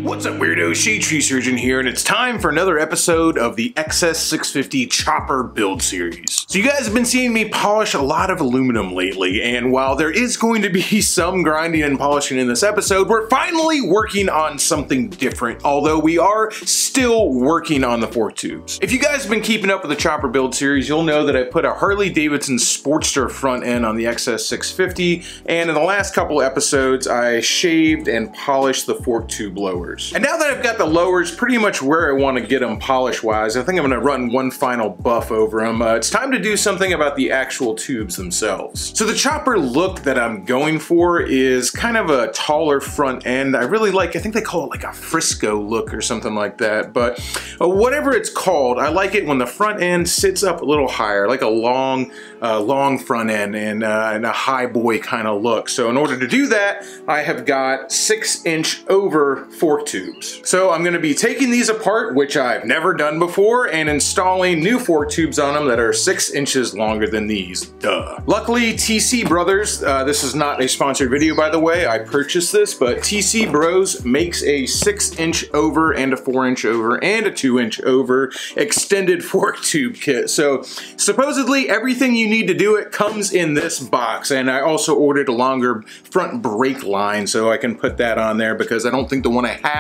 What's up, weirdo? Shade Tree Surgeon here, and it's time for another episode of the XS650 Chopper build series. So you guys have been seeing me polish a lot of aluminum lately, and while there is going to be some grinding and polishing in this episode, we're finally working on something different, although we are still working on the fork tubes. If you guys have been keeping up with the Chopper build series, you'll know that I put a Harley-Davidson Sportster front end on the XS650, and in the last couple episodes, I shaved and polished the fork tube lowers. And now that I've got the lowers pretty much where I want to get them polish-wise, I think I'm going to run one final buff over them. It's time to do something about the actual tubes themselves. So the Chopper look that I'm going for is kind of a taller front end. I really like, I think they call it like a Frisco look or something like that, but whatever it's called, I like it when the front end sits up a little higher, like a long front end and a high boy kind of look. So in order to do that, I have got 6-inch over fork tubes. So I'm going to be taking these apart, which I've never done before, and installing new fork tubes on them that are 6 inches longer than these. Duh. Luckily, TC Brothers, this is not a sponsored video by the way, I purchased this, but TC Bros makes a 6-inch over and a 4-inch over and a 2-inch over extended fork tube kit. So supposedly everything you need to do it comes in this box, and I also ordered a longer front brake line so I can put that on there because I don't think the one I have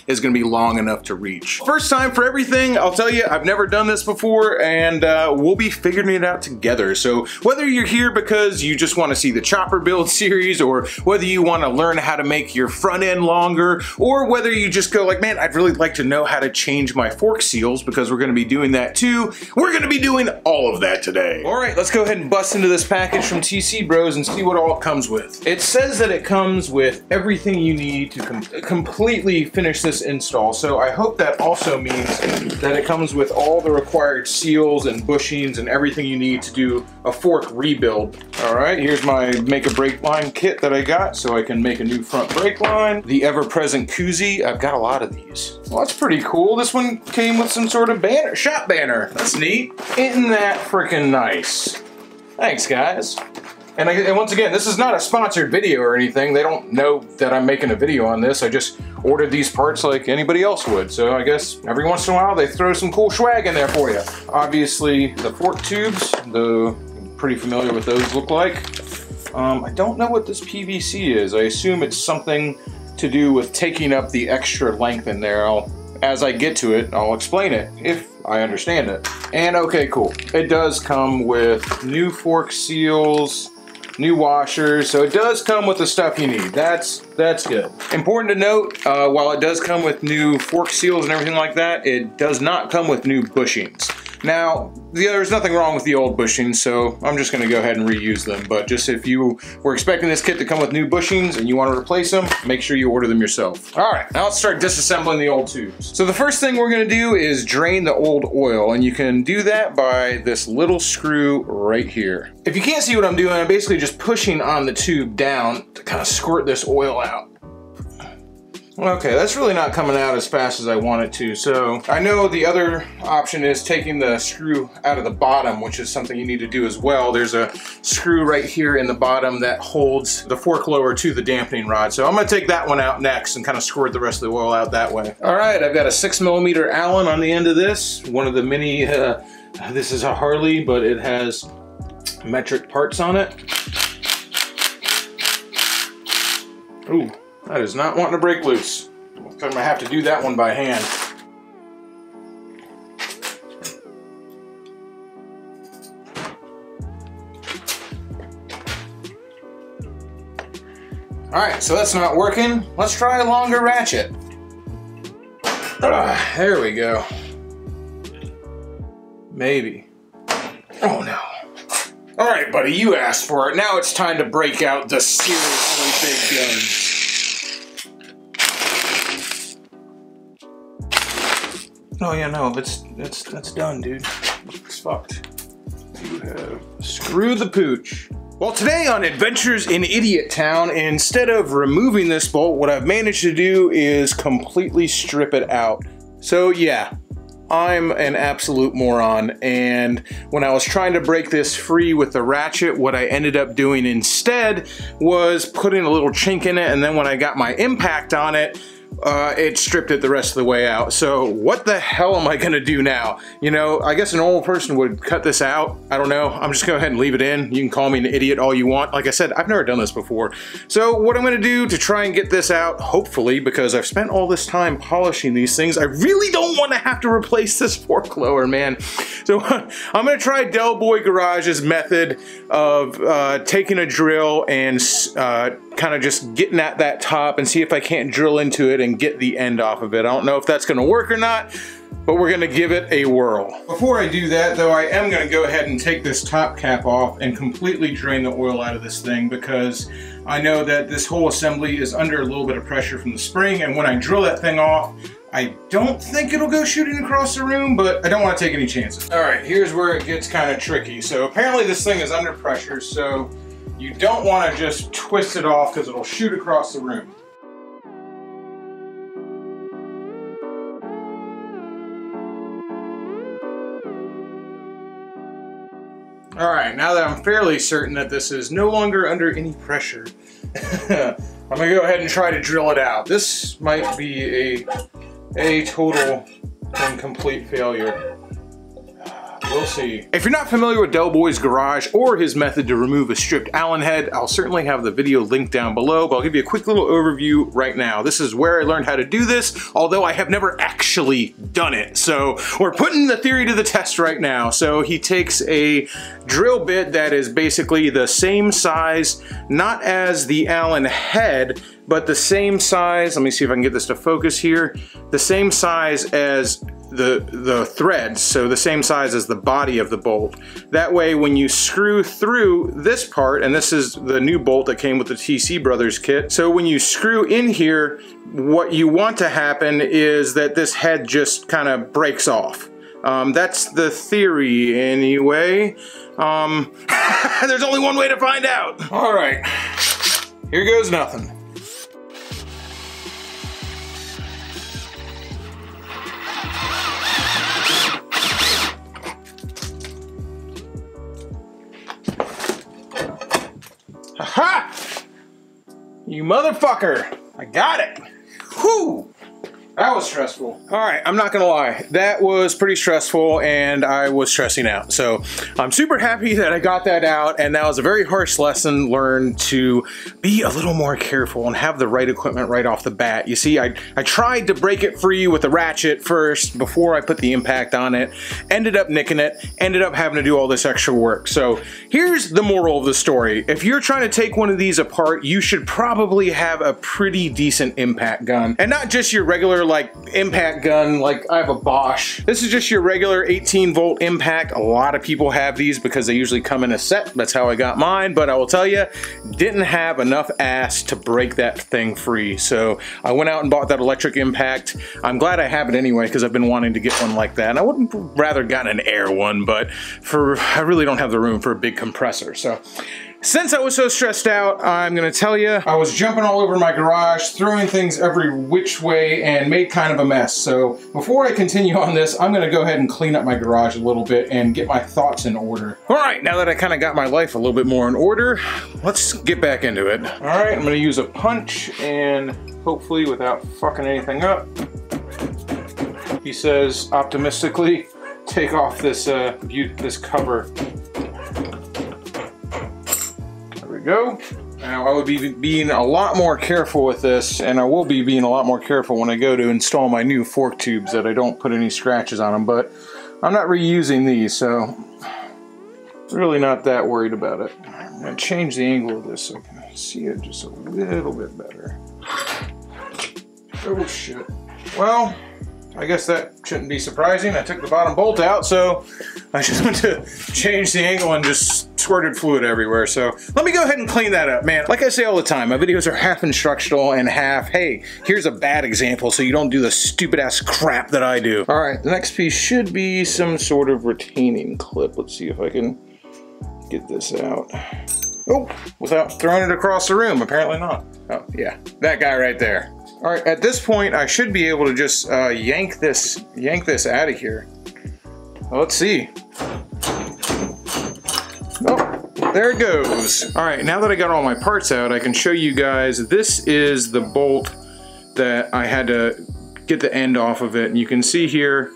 is going to be long enough to reach. First time for everything, I'll tell you, I've never done this before, and we'll be figuring it out together. So whether you're here because you just want to see the Chopper build series, or whether you want to learn how to make your front end longer, or whether you just go like, man, I'd really like to know how to change my fork seals because we're going to be doing that too, we're going to be doing all of that today. All right, let's go ahead and bust into this package from TC Bros and see what all it comes with. It says that it comes with everything you need to completely finish this install, so I hope that also means that it comes with all the required seals and bushings and everything you need to do a fork rebuild. All right, here's my make a brake line kit that I got so I can make a new front brake line. The ever-present koozie, I've got a lot of these. Well, that's pretty cool. This one came with some sort of banner, shop banner. That's neat. Isn't that freaking nice? Thanks, guys. And once again, this is not a sponsored video or anything. They don't know that I'm making a video on this. I just ordered these parts like anybody else would. So I guess every once in a while they throw some cool swag in there for you. Obviously the fork tubes, I'm pretty familiar with those look like. I don't know what this PVC is. I assume it's something to do with taking up the extra length in there. As I get to it, I'll explain it if I understand it. And okay, cool. It does come with new fork seals, new washers, so it does come with the stuff you need. That's good. Important to note, while it does come with new fork seals and everything like that, it does not come with new bushings. Now, there's nothing wrong with the old bushings, so I'm just gonna go ahead and reuse them, but just if you were expecting this kit to come with new bushings and you want to replace them, make sure you order them yourself. All right, now let's start disassembling the old tubes. So the first thing we're gonna do is drain the old oil, and you can do that by this little screw right here. If you can't see what I'm doing, I'm basically just pushing on the tube down to kind of squirt this oil out. Okay, that's really not coming out as fast as I want it to, so I know the other option is taking the screw out of the bottom, which is something you need to do as well. There's a screw right here in the bottom that holds the fork lower to the dampening rod, so I'm going to take that one out next and kind of squirt the rest of the oil out that way. All right, I've got a 6mm Allen on the end of this, one of the mini, this is a Harley, but it has metric parts on it. Ooh. That is not wanting to break loose. I'm gonna have to do that one by hand. Alright, so that's not working. Let's try a longer ratchet. There we go. Maybe. Oh no. Alright, buddy, you asked for it. Now it's time to break out the seriously big guns. Oh yeah, no, that's done, dude. It's fucked. You have screwed the pooch. Well, today on Adventures in Idiot Town, instead of removing this bolt, what I've managed to do is completely strip it out. So yeah, I'm an absolute moron, and when I was trying to break this free with the ratchet, what I ended up doing instead was putting a little chink in it, and then when I got my impact on it, it stripped it the rest of the way out. So what the hell am I gonna do now? You know, I guess a normal person would cut this out. I don't know. I'm just gonna go ahead and leave it in. You can call me an idiot all you want. Like I said, I've never done this before. So what I'm gonna do to try and get this out, hopefully, because I've spent all this time polishing these things, I really don't want to have to replace this fork lower, man. So I'm gonna try Delboy Garage's method of taking a drill and kind of just getting at that top and see if I can't drill into it and get the end off of it. I don't know if that's gonna work or not, but we're gonna give it a whirl. Before I do that though, I am gonna go ahead and take this top cap off and completely drain the oil out of this thing, because I know that this whole assembly is under a little bit of pressure from the spring, and when I drill that thing off, I don't think it'll go shooting across the room, but I don't want to take any chances. All right, here's where it gets kind of tricky. So apparently this thing is under pressure, so you don't want to just twist it off because it'll shoot across the room. All right, now that I'm fairly certain that this is no longer under any pressure, I'm gonna go ahead and try to drill it out. This might be a total and complete failure. We'll see. If you're not familiar with Delboy's garage or his method to remove a stripped Allen head, I'll certainly have the video linked down below, but I'll give you a quick little overview right now. This is where I learned how to do this, although I have never actually done it. So we're putting the theory to the test right now. So he takes a drill bit that is basically the same size, not as the Allen head, but the same size, let me see if I can get this to focus here, the same size as the threads, so the same size as the body of the bolt. That way when you screw through this part, and this is the new bolt that came with the TC Brothers kit, so when you screw in here, what you want to happen is that this head just kind of breaks off. That's the theory anyway. There's only one way to find out. All right, here goes nothing. Ha! You motherfucker! I got it! Whew! That was stressful. All right, I'm not gonna lie. That was pretty stressful and I was stressing out. So I'm super happy that I got that out, and that was a very harsh lesson learned to be a little more careful and have the right equipment right off the bat. You see, I tried to break it free with a ratchet first before I put the impact on it, ended up nicking it, ended up having to do all this extra work. So here's the moral of the story. If you're trying to take one of these apart, you should probably have a pretty decent impact gun, and not just your regular like impact gun like I have a Bosch. This is just your regular 18 volt impact. A lot of people have these because they usually come in a set. That's how I got mine, but I will tell you, didn't have enough ass to break that thing free. So I went out and bought that electric impact. I'm glad I have it anyway because I've been wanting to get one like that. And I would have rather gotten an air one, but I really don't have the room for a big compressor. So since I was so stressed out, I'm gonna tell you, I was jumping all over my garage, throwing things every which way, and made kind of a mess. So before I continue on this, I'm gonna go ahead and clean up my garage a little bit and get my thoughts in order. All right, now that I kind of got my life a little bit more in order, let's get back into it. All right, I'm gonna use a punch and hopefully without fucking anything up. He says, optimistically, take off this, this cover. Go. Now I would be being a lot more careful with this, and I will be being a lot more careful when I go to install my new fork tubes that I don't put any scratches on them, but I'm not reusing these, so really not that worried about it. I'm going to change the angle of this so I can see it just a little bit better. Oh shit. Well, I guess that shouldn't be surprising. I took the bottom bolt out, so I just went to change the angle and just squirted fluid everywhere. So let me go ahead and clean that up, man. Like I say all the time, my videos are half instructional and half, hey, here's a bad example so you don't do the stupid ass crap that I do. All right, the next piece should be some sort of retaining clip. Let's see if I can get this out. Oh, without throwing it across the room, apparently not. Oh yeah, that guy right there. All right, at this point, I should be able to just yank this out of here. Well, let's see. Oh, there it goes. All right, now that I got all my parts out, I can show you guys, this is the bolt that I had to get the end off of it. And you can see here,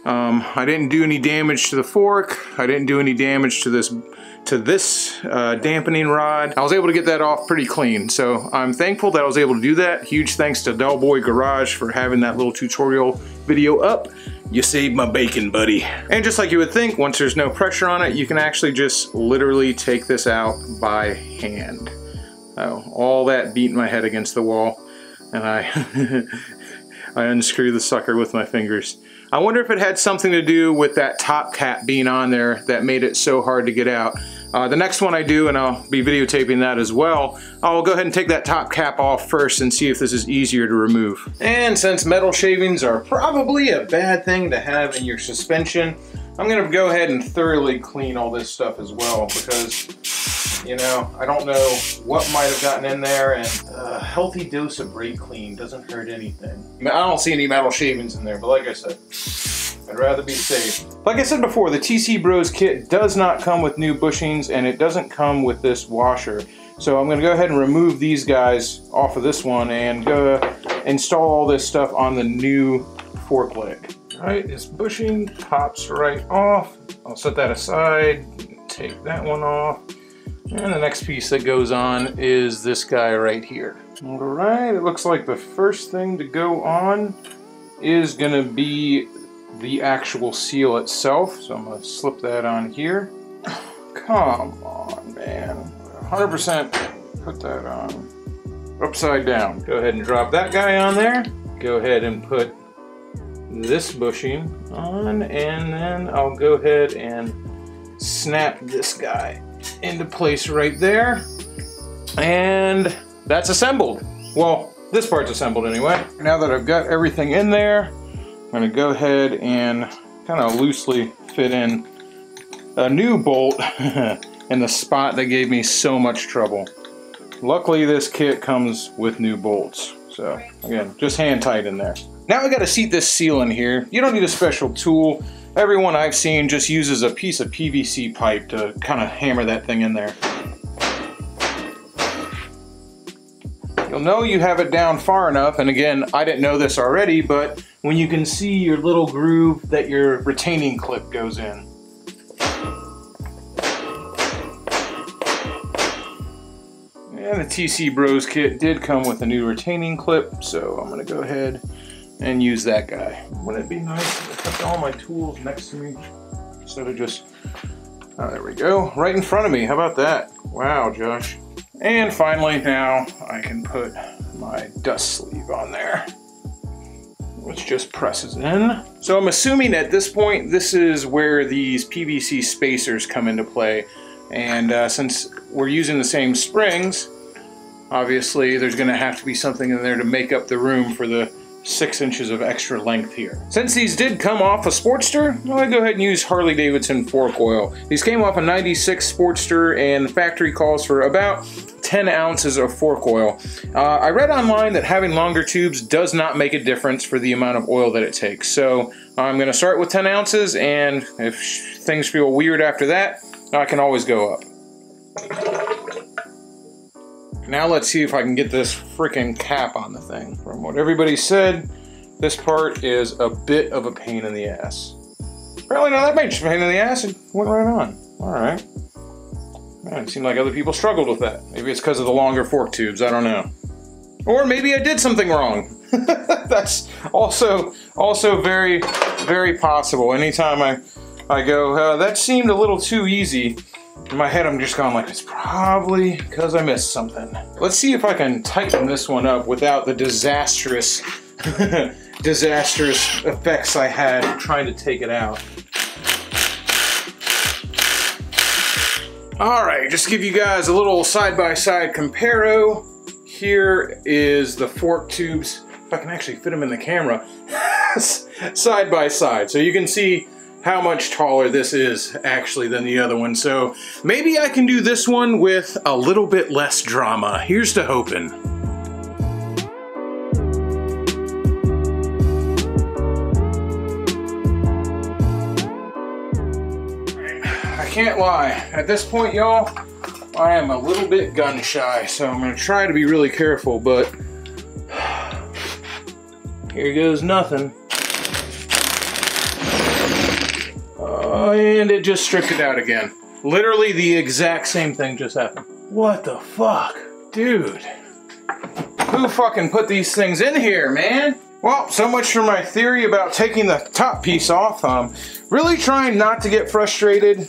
I didn't do any damage to the fork. I didn't do any damage to this dampening rod. I was able to get that off pretty clean. So I'm thankful that I was able to do that. Huge thanks to Delboy Garage for having that little tutorial video up. You saved my bacon, buddy. And just like you would think, once there's no pressure on it, you can actually just literally take this out by hand. Oh, all that beating my head against the wall, and I unscrew the sucker with my fingers. I wonder if it had something to do with that top cap being on there that made it so hard to get out. The next one I do, and I'll be videotaping that as well, I'll go ahead and take that top cap off first and see if this is easier to remove. And since metal shavings are probably a bad thing to have in your suspension, I'm gonna go ahead and thoroughly clean all this stuff as well, because, you know, I don't know what might have gotten in there, and a healthy dose of brake clean doesn't hurt anything. I don't see any metal shavings in there, but like I said, I'd rather be safe. Like I said before, the TC Bros kit does not come with new bushings, and it doesn't come with this washer. So I'm gonna go ahead and remove these guys off of this one and go install all this stuff on the new fork leg. All right, this bushing pops right off. I'll set that aside, take that one off. And the next piece that goes on is this guy right here. All right, it looks like the first thing to go on is gonna be the actual seal itself. So I'm gonna slip that on here. Come on, man. 100% put that on upside down. Go ahead and drop that guy on there. Go ahead and put this bushing on, and then I'll go ahead and snap this guy into place right there. And that's assembled. Well, this part's assembled anyway. Now that I've got everything in there, I'm gonna go ahead and kind of loosely fit in a new bolt in the spot that gave me so much trouble. Luckily, this kit comes with new bolts. So again, just hand tight in there. Now I gotta seat this seal in here. You don't need a special tool. Everyone I've seen just uses a piece of PVC pipe to kind of hammer that thing in there. You'll know you have it down far enough, and again, I didn't know this already, but when you can see your little groove that your retaining clip goes in. And the TC Bros kit did come with a new retaining clip, so I'm gonna go ahead and use that guy. Wouldn't it be nice if I kept all my tools next to me instead of just, oh, there we go, right in front of me. How about that? Wow, Josh. And finally, now I can put my dust sleeve on there, which just presses in. So I'm assuming at this point, this is where these PVC spacers come into play. And since we're using the same springs, obviously there's gonna have to be something in there to make up the room for the 6 inches of extra length here. Since these did come off a Sportster, I'm gonna go ahead and use Harley-Davidson fork oil. These came off a 96 Sportster, and the factory calls for about 10 ounces of fork oil. I read online that having longer tubes does not make a difference for the amount of oil that it takes. So I'm gonna start with 10 ounces, and if things feel weird after that, I can always go up. Now let's see if I can get this freaking cap on the thing. From what everybody said, this part is a bit of a pain in the ass. Apparently not that much pain in the ass, it went right on. All right. Man, it seemed like other people struggled with that. Maybe it's because of the longer fork tubes, I don't know. Or maybe I did something wrong. That's also very, very possible. Anytime I go, that seemed a little too easy. In my head, I'm just going like, it's probably because I missed something. Let's see if I can tighten this one up without the disastrous effects I had trying to take it out. All right, just to give you guys a little side-by-side comparo. Here is the fork tubes, if I can actually fit them in the camera, side by side. So you can see how much taller this is actually than the other one. So maybe I can do this one with a little bit less drama. Here's to hoping. I can't lie. At this point, y'all, I am a little bit gun shy, so I'm gonna try to be really careful, but here goes nothing. And it just stripped it out again. Literally the exact same thing just happened. What the fuck? Dude. Who fucking put these things in here, man? Well, so much for my theory about taking the top piece off. I'm really trying not to get frustrated,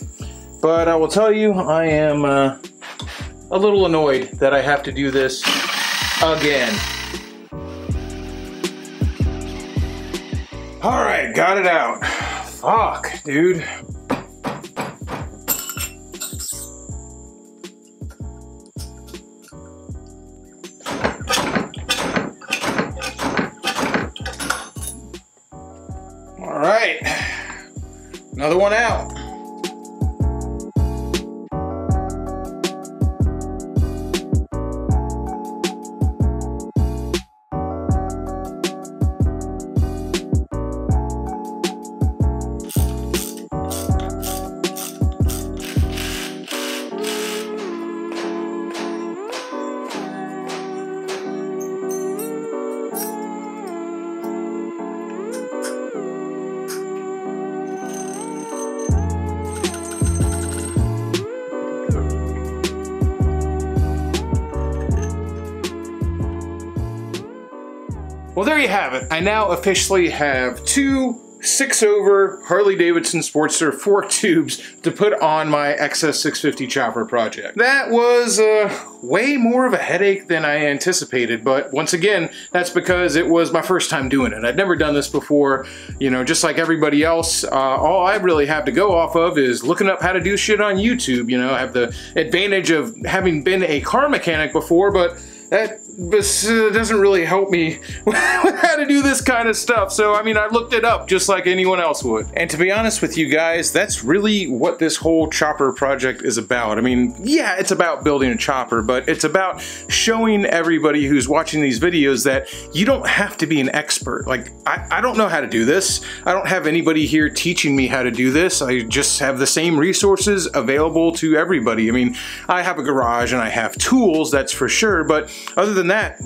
but I will tell you, I am a little annoyed that I have to do this again. All right, got it out. Fuck, dude. All right, another one out. Well, there you have it. I now officially have two 6-over Harley-Davidson Sportster 4 tubes to put on my XS650 chopper project. That was way more of a headache than I anticipated, but once again, that's because it was my first time doing it. I'd never done this before. You know, just like everybody else, all I really have to go off of is looking up how to do shit on YouTube. You know, I have the advantage of having been a car mechanic before, but that doesn't really help me with how to do this kind of stuff. So, I mean, I looked it up just like anyone else would. And to be honest with you guys, that's really what this whole chopper project is about. I mean, yeah, it's about building a chopper, but it's about showing everybody who's watching these videos that you don't have to be an expert. Like, I don't know how to do this. I don't have anybody here teaching me how to do this. I just have the same resources available to everybody. I mean, I have a garage and I have tools, that's for sure, but other than that,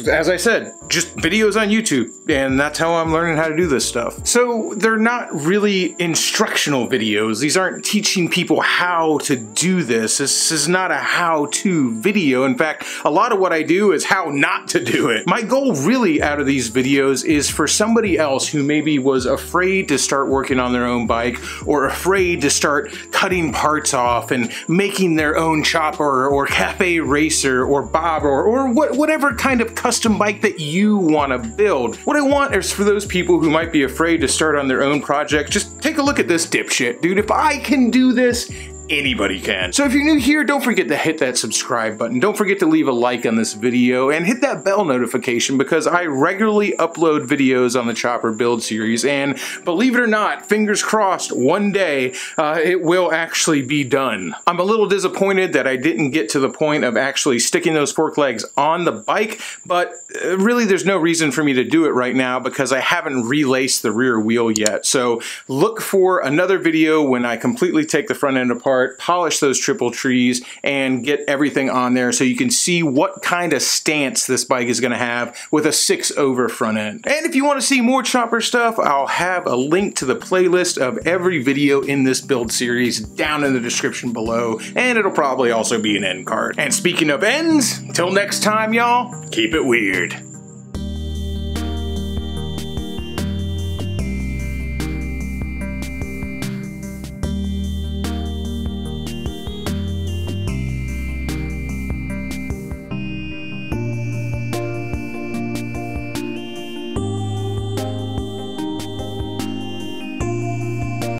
as I said, just videos on YouTube, and that's how I'm learning how to do this stuff. So they're not really instructional videos. These aren't teaching people how to do this. This is not a how-to video. In fact, a lot of what I do is how not to do it. My goal really out of these videos is for somebody else who maybe was afraid to start working on their own bike or afraid to start cutting parts off and making their own chopper or cafe racer or bob or whatever kind of custom bike that you want to build. What I want is for those people who might be afraid to start on their own project, just take a look at this dipshit. Dude, if I can do this, anybody can. So if you're new here, don't forget to hit that subscribe button. Don't forget to leave a like on this video and hit that bell notification because I regularly upload videos on the chopper build series, and believe it or not, fingers crossed, one day it will actually be done. I'm a little disappointed that I didn't get to the point of actually sticking those fork legs on the bike, but really there's no reason for me to do it right now because I haven't relaced the rear wheel yet. So look for another video when I completely take the front end apart, polish those triple trees, and get everything on there so you can see what kind of stance this bike is going to have with a 6-over front end. And if you want to see more chopper stuff, I'll have a link to the playlist of every video in this build series down in the description below, and it'll probably also be an end card. And speaking of ends, till next time, y'all, keep it weird.